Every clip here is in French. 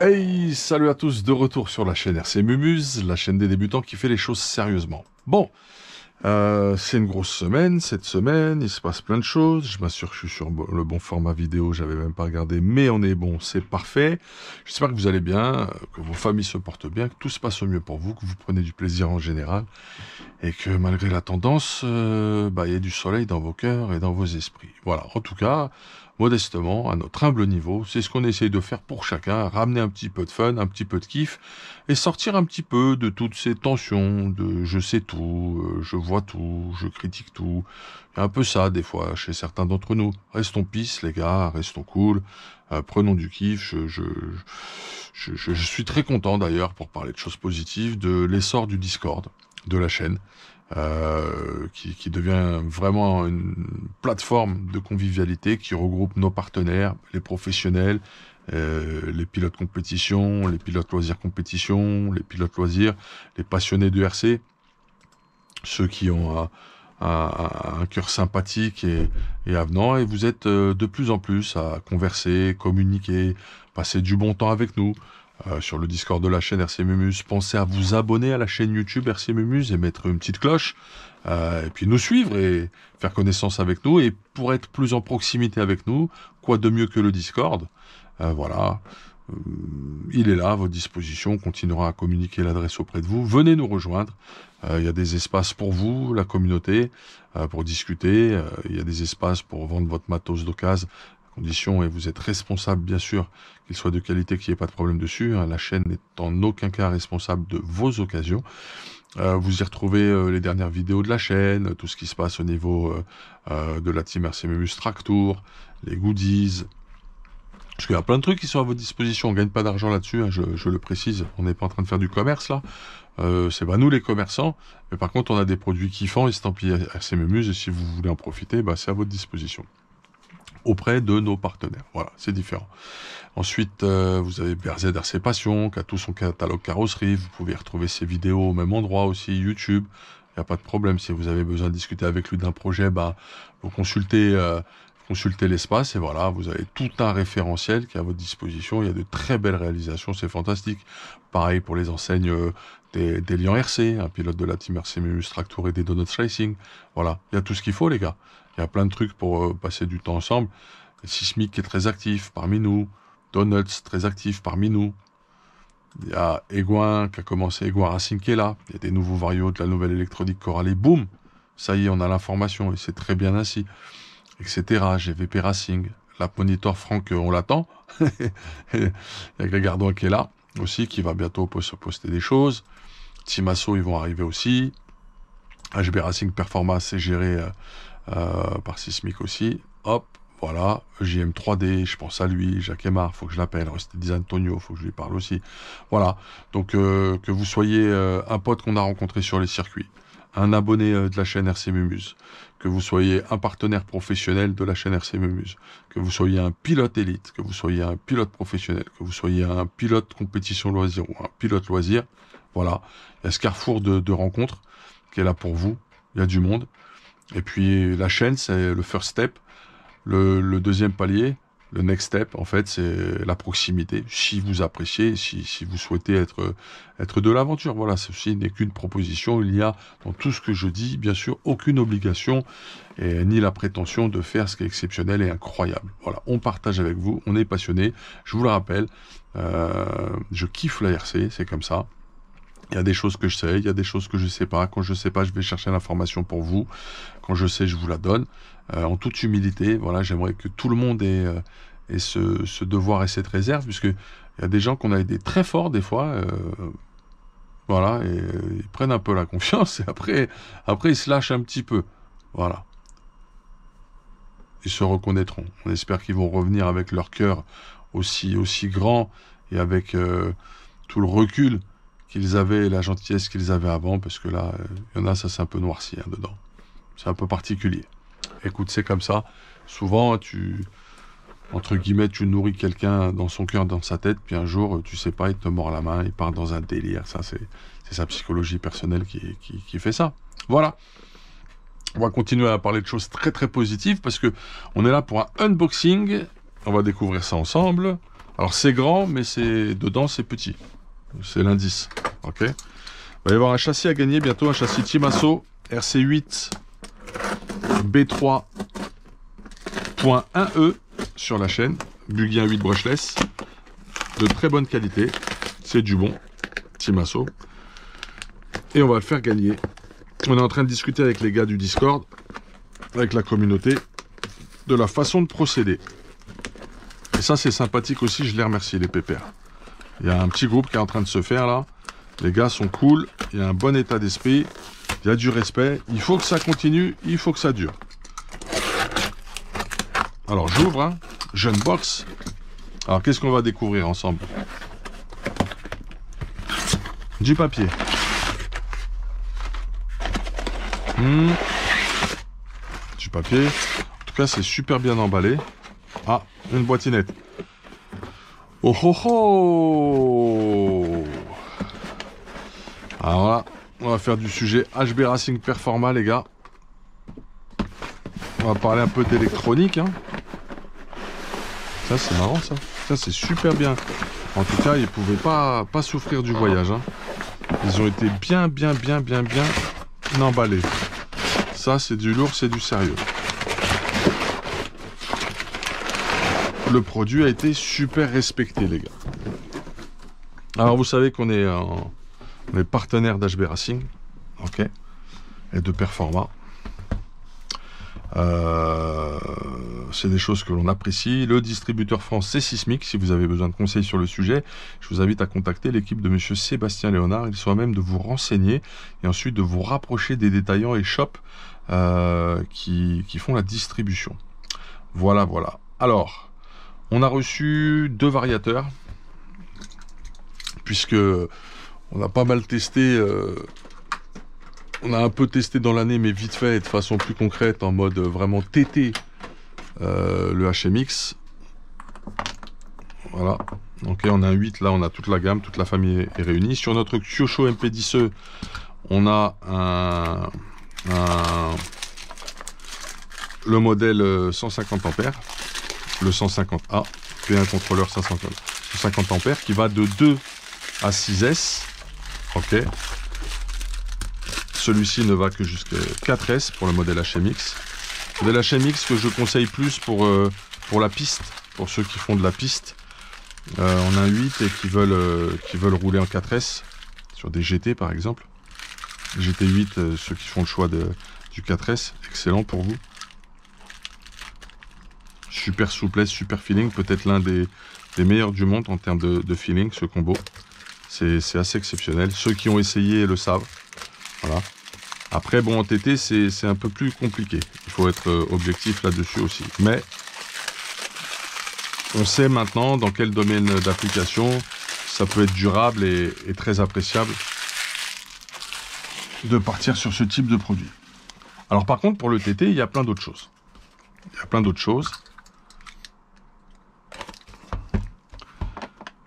Hey, salut à tous, de retour sur la chaîne RC Mumuse, la chaîne des débutants qui fait les choses sérieusement. Bon, c'est une grosse semaine, cette semaine, il se passe plein de choses, je m'assure que je suis sur le bon format vidéo, j'avais même pas regardé, mais on est bon, c'est parfait. J'espère que vous allez bien, que vos familles se portent bien, que tout se passe au mieux pour vous, que vous prenez du plaisir en général, et que malgré la tendance, il y a du soleil dans vos cœurs et dans vos esprits. Voilà, en tout cas, modestement, à notre humble niveau, c'est ce qu'on essaye de faire pour chacun, ramener un petit peu de fun, un petit peu de kiff, et sortir un petit peu de toutes ces tensions, de je sais tout, je vois tout, je critique tout. Il y a un peu ça, des fois, chez certains d'entre nous. Restons peace, les gars, restons cool, prenons du kiff. Je suis très content, d'ailleurs, pour parler de choses positives, de l'essor du Discord, de la chaîne. Qui devient vraiment une plateforme de convivialité qui regroupe nos partenaires, les professionnels, les pilotes compétition, les pilotes loisirs compétition, les pilotes loisirs, les passionnés de RC, ceux qui ont un cœur sympathique et avenant, et vous êtes de plus en plus à converser, communiquer, passer du bon temps avec nous. Sur le Discord de la chaîne RC Mumuse, pensez à vous abonner à la chaîne YouTube RC Mumuse et mettre une petite cloche, et puis nous suivre et faire connaissance avec nous, et pour être plus en proximité avec nous, quoi de mieux que le Discord. Voilà. Il est là à votre disposition, on continuera à communiquer l'adresse auprès de vous. Venez nous rejoindre, il y a des espaces pour vous, la communauté, pour discuter, il y a des espaces pour vendre votre matos d'occasion, condition, et vous êtes responsable, bien sûr, qu'il soit de qualité, qu'il n'y ait pas de problème dessus, hein. La chaîne n'est en aucun cas responsable de vos occasions. Vous y retrouvez les dernières vidéos de la chaîne, tout ce qui se passe au niveau de la team RC Mumuse Track Tour, les goodies. Parce qu'il y a plein de trucs qui sont à votre disposition, on gagne pas d'argent là-dessus, hein, je le précise, on n'est pas en train de faire du commerce là, c'est pas nous les commerçants, mais par contre on a des produits kiffants, estampillés RC Mumuse, et si vous voulez en profiter, c'est à votre disposition, auprès de nos partenaires, voilà, c'est différent. Ensuite, vous avez BRZ RC Passion, qui a tout son catalogue carrosserie, vous pouvez retrouver ses vidéos au même endroit aussi, YouTube, il n'y a pas de problème, si vous avez besoin de discuter avec lui d'un projet, vous consultez l'espace, et voilà, vous avez tout un référentiel qui est à votre disposition. Il y a de très belles réalisations, c'est fantastique. Pareil pour les enseignes des Lions RC, un pilote de la team RC Mumuse Track Tour et des Donuts Racing. Voilà, il y a tout ce qu'il faut, les gars. Il y a plein de trucs pour passer du temps ensemble. Sismic qui est très actif parmi nous, Donuts très actif parmi nous. Il y a Egouin qui a commencé, Egouin Racing qui est là. Il y a des nouveaux varios de la nouvelle électronique Coralie. Boum, ça y est, on a l'information, et c'est très bien ainsi, etc. GVP Racing, la Monitor Franck, on l'attend. Il y a Greg Ardouin qui est là aussi, qui va bientôt poster des choses. Team Asso, ils vont arriver aussi. HB Racing Performance est géré par Sismic aussi. Hop, voilà. JM 3D, je pense à lui. Jacques Aymar, faut que je l'appelle. Rusty Antonio, faut que je lui parle aussi. Voilà. Donc, que vous soyez un pote qu'on a rencontré sur les circuits, un abonné de la chaîne RC Mumuse, que vous soyez un partenaire professionnel de la chaîne RC Mumuse, que vous soyez un pilote élite, que vous soyez un pilote professionnel, que vous soyez un pilote compétition loisir ou un pilote loisir, voilà, il y a ce carrefour de rencontres qui est là pour vous, il y a du monde. Et puis la chaîne, c'est le first step, le deuxième palier, le next step, en fait, c'est la proximité. Si vous appréciez, si vous souhaitez être de l'aventure, voilà, ceci n'est qu'une proposition. Il n'y a, dans tout ce que je dis, bien sûr, aucune obligation, et ni la prétention de faire ce qui est exceptionnel et incroyable. Voilà, on partage avec vous, on est passionné. Je vous le rappelle, je kiffe la RC, c'est comme ça. Il y a des choses que je sais, il y a des choses que je ne sais pas. Quand je ne sais pas, je vais chercher l'information pour vous. Quand je sais, je vous la donne. En toute humilité, voilà, j'aimerais que tout le monde ait ce devoir et cette réserve, puisque il y a des gens qu'on a aidés très fort des fois, voilà, et ils prennent un peu la confiance, et après ils se lâchent un petit peu. Voilà. Ils se reconnaîtront. On espère qu'ils vont revenir avec leur cœur aussi grand, et avec tout le recul qu'ils avaient, et la gentillesse qu'ils avaient avant, parce que là, il y en a, ça c'est un peu noirci dedans. C'est un peu particulier. Écoute, c'est comme ça. Souvent, entre guillemets, tu nourris quelqu'un dans son cœur, dans sa tête, puis un jour, tu sais pas, il te mord la main, il part dans un délire. Ça, c'est sa psychologie personnelle qui fait ça. Voilà. On va continuer à parler de choses très très positives, parce que on est là pour un unboxing. On va découvrir ça ensemble. Alors c'est grand, mais c'est dedans c'est petit. C'est l'indice. Ok. Il va y avoir un châssis à gagner bientôt, un châssis Timasso RC8 B3.1E sur la chaîne. Buggy 1.8 brushless. De très bonne qualité. C'est du bon. Timasso. Et on va le faire gagner. On est en train de discuter avec les gars du Discord, avec la communauté, de la façon de procéder. Et ça c'est sympathique aussi, je les remercie les pépères. Il y a un petit groupe qui est en train de se faire là. Les gars sont cool, il y a un bon état d'esprit, il y a du respect. Il faut que ça continue, il faut que ça dure. Alors j'ouvre, hein. Jeune box. Alors qu'est-ce qu'on va découvrir ensemble? Du papier. Du papier. En tout cas c'est super bien emballé. Ah, une boîtinette. Oh oh oh. Alors là, on va faire du sujet HB Racing Performa les gars. On va parler un peu d'électronique, hein. Ça c'est marrant ça. Ça c'est super bien. En tout cas, ils pouvaient pas souffrir du voyage, hein. Ils ont été bien emballés. Ça c'est du lourd, c'est du sérieux. Le produit a été super respecté les gars. Alors vous savez qu'on est partenaire d'HB Racing, ok, et de Performa. C'est des choses que l'on apprécie. Le distributeur France c'est Sismic. Si vous avez besoin de conseils sur le sujet, je vous invite à contacter l'équipe de monsieur Sébastien Léonard. Il soit même de vous renseigner et ensuite de vous rapprocher des détaillants et shops qui font la distribution. Voilà. Alors, on a reçu 2 variateurs puisque on a pas mal testé. On a un peu testé dans l'année, mais vite fait et de façon plus concrète, en mode vraiment TT, le HMX. Voilà. Donc on a un 8, là on a toute la gamme, toute la famille est réunie. Sur notre Kyosho MP10E, on a le modèle 150 ampères, le 150A, puis un contrôleur 150 ampères qui va de 2 à 6S. Ok. Celui-ci ne va que jusqu'à 4S pour le modèle HMX. Le modèle HMX que je conseille plus pour la piste, pour ceux qui font de la piste. On a un 8 et qui veulent rouler en 4S sur des GT par exemple. GT8, ceux qui font le choix du 4S, excellent pour vous. Super souplesse, super feeling, peut-être l'un des meilleurs du monde en termes de feeling, ce combo. C'est assez exceptionnel. Ceux qui ont essayé le savent. Voilà. Après, bon, en TT, c'est un peu plus compliqué. Il faut être objectif là-dessus aussi. Mais on sait maintenant dans quel domaine d'application ça peut être durable et très appréciable de partir sur ce type de produit. Alors par contre, pour le TT, il y a plein d'autres choses.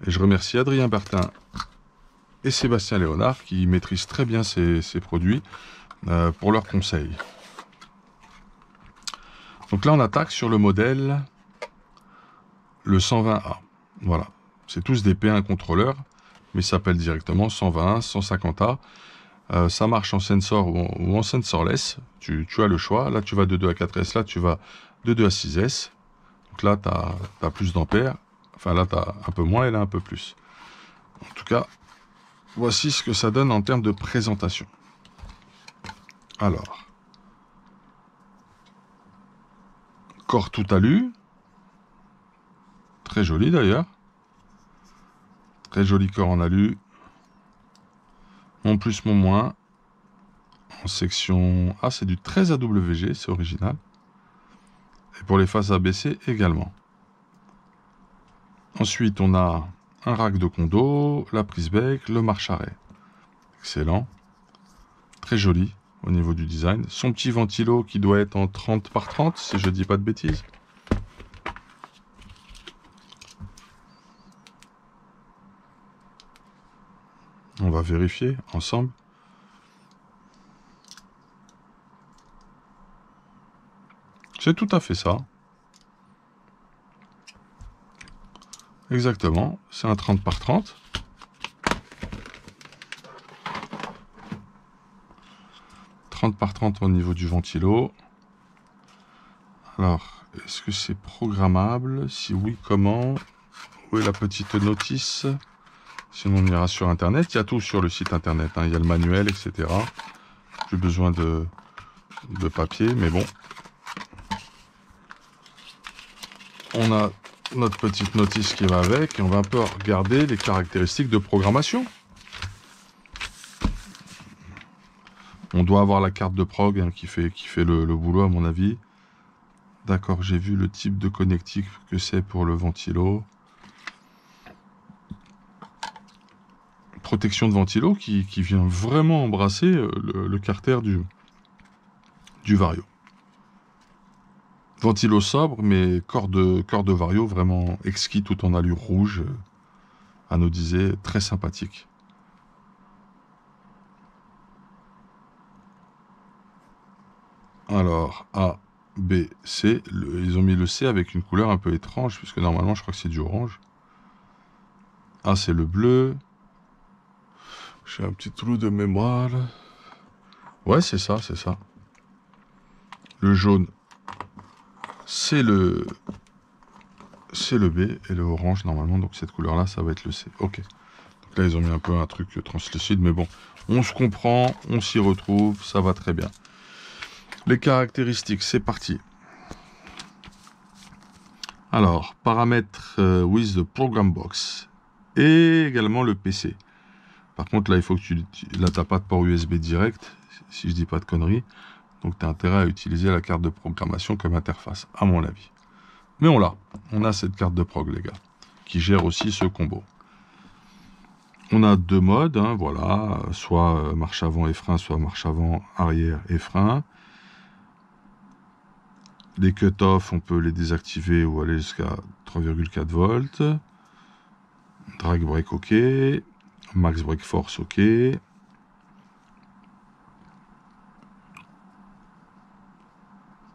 Et je remercie Adrien Bertin et Sébastien Léonard qui maîtrisent très bien ces produits pour leurs conseils. Donc là, on attaque sur le modèle le 120A. Voilà. C'est tous des P1 contrôleurs, mais ça s'appelle directement 120, 150A. Ça marche en sensor ou en sensorless. Tu as le choix. Là, tu vas de 2 à 4S. Là, tu vas de 2 à 6S. Donc là, tu as plus d'ampères. Enfin, là, tu as un peu moins et là, un peu plus. En tout cas, voici ce que ça donne en termes de présentation. Alors, corps tout alu. Très joli d'ailleurs. Très joli corps en alu. Mon plus, mon moins. En section... Ah, c'est du 13 AWG, c'est original. Et pour les phases ABC également. Ensuite, on a un rack de condo, la prise bec, le marche-arrêt. Excellent. Très joli au niveau du design. Son petit ventilo qui doit être en 30 par 30, si je dis pas de bêtises. On va vérifier ensemble. C'est tout à fait ça. exactement. C'est un 30 par 30. Par 30 au niveau du ventilo. Alors, est-ce que c'est programmable? Si oui, comment? Où est la petite notice? Sinon, on ira sur Internet. Il y a tout sur le site Internet, hein. Il y a le manuel, etc. J'ai besoin de papier, mais bon. On a notre petite notice qui va avec et on va un peu regarder les caractéristiques de programmation. On doit avoir la carte de prog, hein, qui fait le boulot à mon avis. D'accord, j'ai vu le type de connectique que c'est pour le ventilo. Protection de ventilo qui vient vraiment embrasser le carter du Vario. Ventilo sobre, mais corps de Vario vraiment exquis, tout en allure rouge, anodisé, très sympathique. Alors, A, B, C. Ils ont mis le C avec une couleur un peu étrange, puisque normalement, je crois que c'est du orange. A, c'est le bleu. J'ai un petit trou de mémoire. Ouais, c'est ça, c'est ça. Le jaune, c'est le B, et le orange, normalement, donc cette couleur-là, ça va être le C. Ok. Donc là, ils ont mis un peu un truc translucide, mais bon, on se comprend, on s'y retrouve, ça va très bien. Les caractéristiques, c'est parti. Alors, paramètres with the program box, et également le PC. Par contre, là, il faut que là, t'as pas de port USB direct, si je dis pas de conneries. Donc, tu as intérêt à utiliser la carte de programmation comme interface, à mon avis. Mais on l'a. On a cette carte de prog, les gars, qui gère aussi ce combo. On a deux modes, hein, voilà, soit marche avant et frein, soit marche avant, arrière et frein. Les cut-off, on peut les désactiver ou aller jusqu'à 3,4 volts. Drag brake, ok. Max brake force, ok.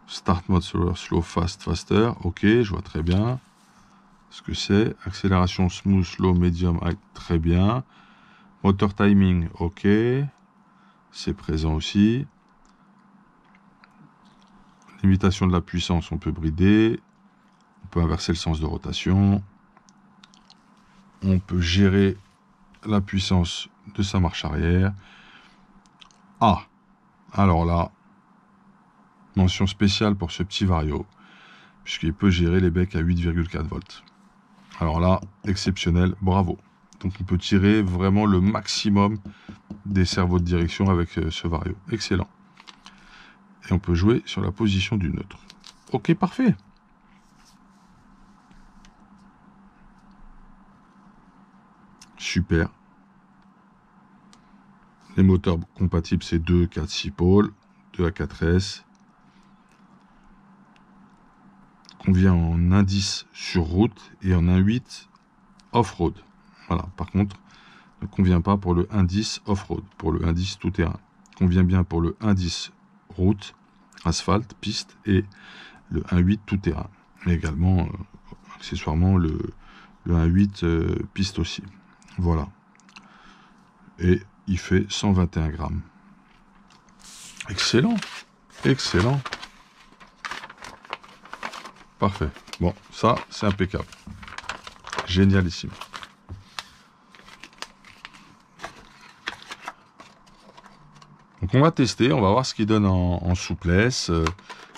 Start mode slow, fast, faster, ok, je vois très bien ce que c'est. Accélération smooth, slow, medium, high, très bien. Motor timing, ok, c'est présent aussi. Limitation de la puissance, on peut brider. On peut inverser le sens de rotation. On peut gérer la puissance de sa marche arrière. Ah, alors là, mention spéciale pour ce petit Vario, puisqu'il peut gérer les becs à 8,4 volts. Alors là, exceptionnel, bravo. Donc on peut tirer vraiment le maximum des cerveaux de direction avec ce Vario. Excellent. Et on peut jouer sur la position du neutre. Ok, parfait. Super. Les moteurs compatibles, c'est 2, 4, 6 pôles, 2 à 4S. Convient en indice sur route et en 1.8 off-road. Voilà, par contre, ne convient pas pour le indice off-road, pour le indice tout-terrain. Convient bien pour le indice route, asphalte, piste et le 1.8 tout-terrain. Mais également, accessoirement, le 1.8 piste aussi. Voilà. Et il fait 121 grammes. Excellent. Excellent. Parfait. Bon, ça, c'est impeccable. Génialissime. Donc on va tester, on va voir ce qu'il donne en souplesse.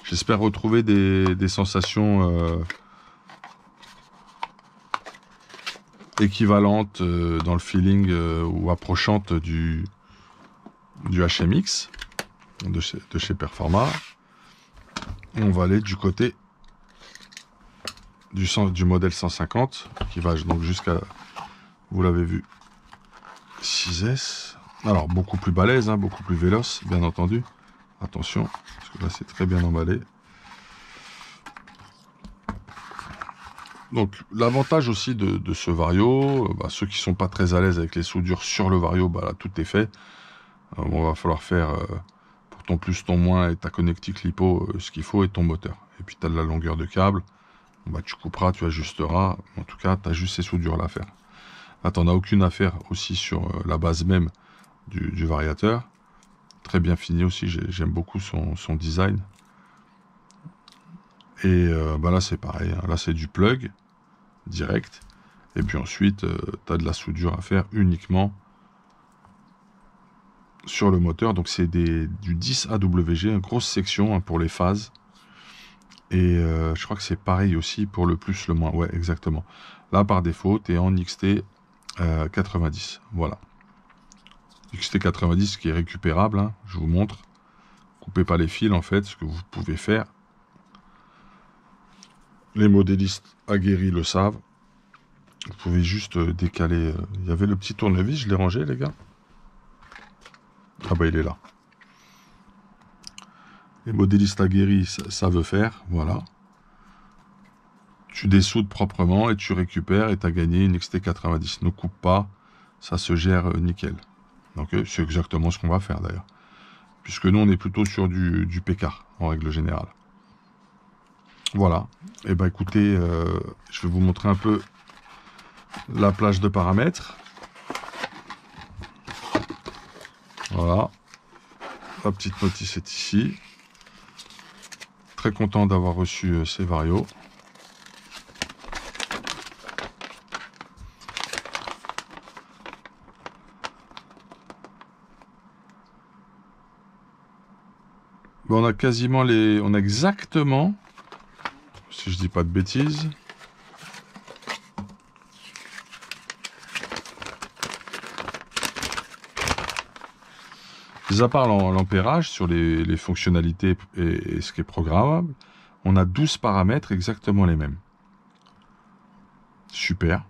J'espère retrouver des sensations équivalentes dans le feeling ou approchantes du HMX de chez Performa. Et on va aller du côté du modèle 150 qui va donc jusqu'à, vous l'avez vu, 6S. Alors beaucoup plus balèze, hein, beaucoup plus véloce, bien entendu. Attention, parce que là c'est très bien emballé. Donc l'avantage aussi de ce Vario, ceux qui sont pas très à l'aise avec les soudures sur le Vario, là, tout est fait. On va falloir faire pour ton plus, ton moins et ta connectique lipo ce qu'il faut et ton moteur. Et puis tu as de la longueur de câble. bah, tu couperas, tu ajusteras. En tout cas, tu as juste ces soudures là à faire. Là, tu n'en as aucune à faire aussi sur la base même du variateur. Très bien fini aussi, j'aime beaucoup son design. Et bah là, c'est pareil. Hein. Là, c'est du plug direct. Et puis ensuite, tu as de la soudure à faire uniquement sur le moteur. Donc, c'est du 10 AWG, une grosse section hein, pour les phases. Et je crois que c'est pareil aussi pour le plus, le moins. Ouais, exactement. Là, par défaut, tu es en XT 90. Voilà. XT 90 qui est récupérable. Hein, je vous montre. Coupez pas les fils, en fait, ce que vous pouvez faire. Les modélistes aguerris le savent. Vous pouvez juste décaler. Il y avait le petit tournevis, je l'ai rangé, les gars. Ah bah, il est là. Les modélistes aguerris savent faire, voilà. Tu dessoudes proprement et tu récupères et tu as gagné une XT90. Ne coupe pas, ça se gère nickel. Donc c'est exactement ce qu'on va faire d'ailleurs. Puisque nous on est plutôt sur du PK en règle générale. Voilà. Et bah écoutez, je vais vous montrer un peu la plage de paramètres. Voilà. La petite notice est ici. Très content d'avoir reçu ces varios. Bon, on a quasiment les... On a exactement, si je dis pas de bêtises, mis à part l'ampérage sur les fonctionnalités et ce qui est programmable, on a 12 paramètres exactement les mêmes. Super.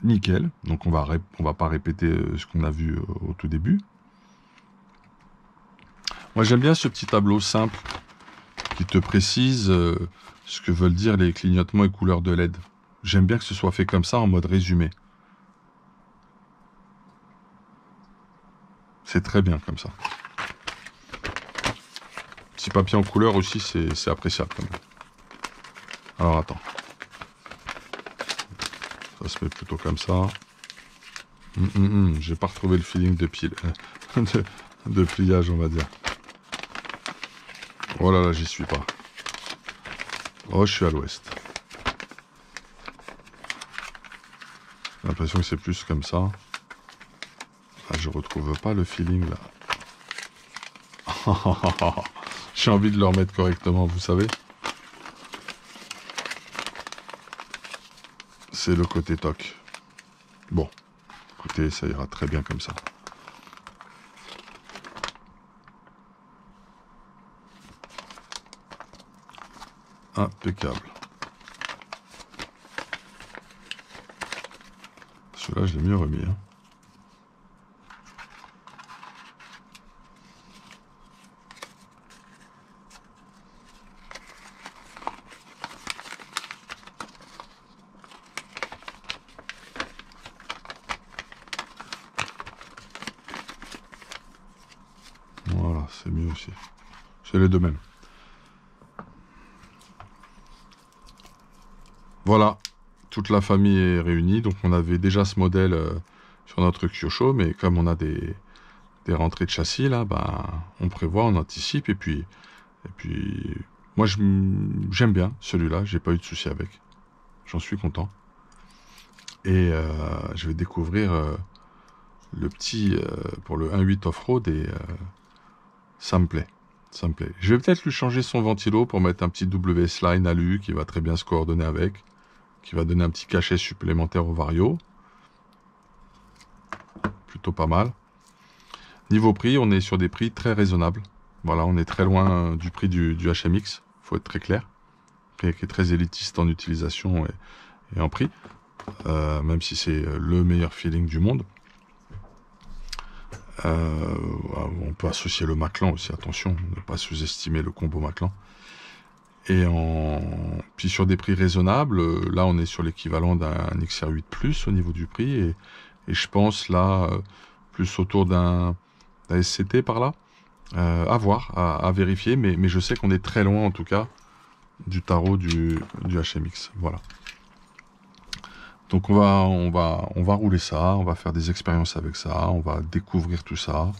Nickel. Donc on va pas répéter ce qu'on a vu au tout début. Moi j'aime bien ce petit tableau simple qui te précise ce que veulent dire les clignotements et couleurs de LED. J'aime bien que ce soit fait comme ça en mode résumé. C'est très bien comme ça. Petit papier en couleur aussi, c'est appréciable quand même. Alors attends. Ça se met plutôt comme ça. J'ai pas retrouvé le feeling de pile. de pliage, on va dire. Oh là là, j'y suis pas. Oh, je suis à l'ouest. J'ai l'impression que c'est plus comme ça. Ah, je retrouve pas le feeling là. J'ai envie de le remettre correctement, vous savez. C'est le côté toc. Bon, écoutez, ça ira très bien comme ça. Impeccable. Celui-là, je l'ai mieux remis. Hein. Voilà, c'est mieux aussi. C'est les deux mêmes. Voilà, toute la famille est réunie. Donc on avait déjà ce modèle sur notre Kyosho, mais comme on a des rentrées de châssis là, ben, on prévoit, on anticipe et puis moi j'aime bien celui-là, j'ai pas eu de souci avec. J'en suis content. Et je vais découvrir le petit pour le 1.8 off-road et ça me plaît. Ça me plaît. Je vais peut-être lui changer son ventilo pour mettre un petit WS-Line alu qui va très bien se coordonner avec, qui va donner un petit cachet supplémentaire au Vario. Plutôt pas mal. Niveau prix, on est sur des prix très raisonnables. Voilà, on est très loin du prix du HMX, faut être très clair, qui est très élitiste en utilisation et en prix, même si c'est le meilleur feeling du monde. On peut associer le Maclan aussi, attention, ne pas sous-estimer le combo Maclan. Et puis sur des prix raisonnables, là on est sur l'équivalent d'un XR8 Plus au niveau du prix, et je pense là plus autour d'un SCT par là, à voir, à vérifier, mais je sais qu'on est très loin en tout cas du tarot du HMX. Voilà. Donc on va rouler ça, on va faire des expériences avec ça, on va découvrir tout ça,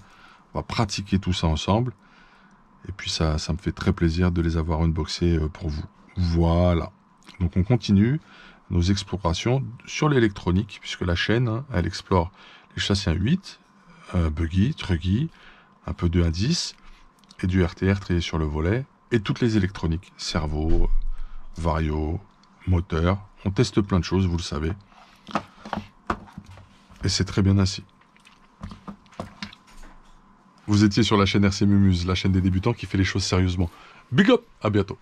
on va pratiquer tout ça ensemble. Et puis ça me fait très plaisir de les avoir unboxés pour vous. Voilà. Donc on continue nos explorations sur l'électronique, puisque la chaîne, hein, elle explore les châssis 1.8, buggy, truggy, un peu de 1.10, et du RTR trié sur le volet, et toutes les électroniques, cerveau, vario, moteur. On teste plein de choses, vous le savez. Et c'est très bien ainsi. Vous étiez sur la chaîne RC Mumuse, la chaîne des débutants qui fait les choses sérieusement. Big up, à bientôt.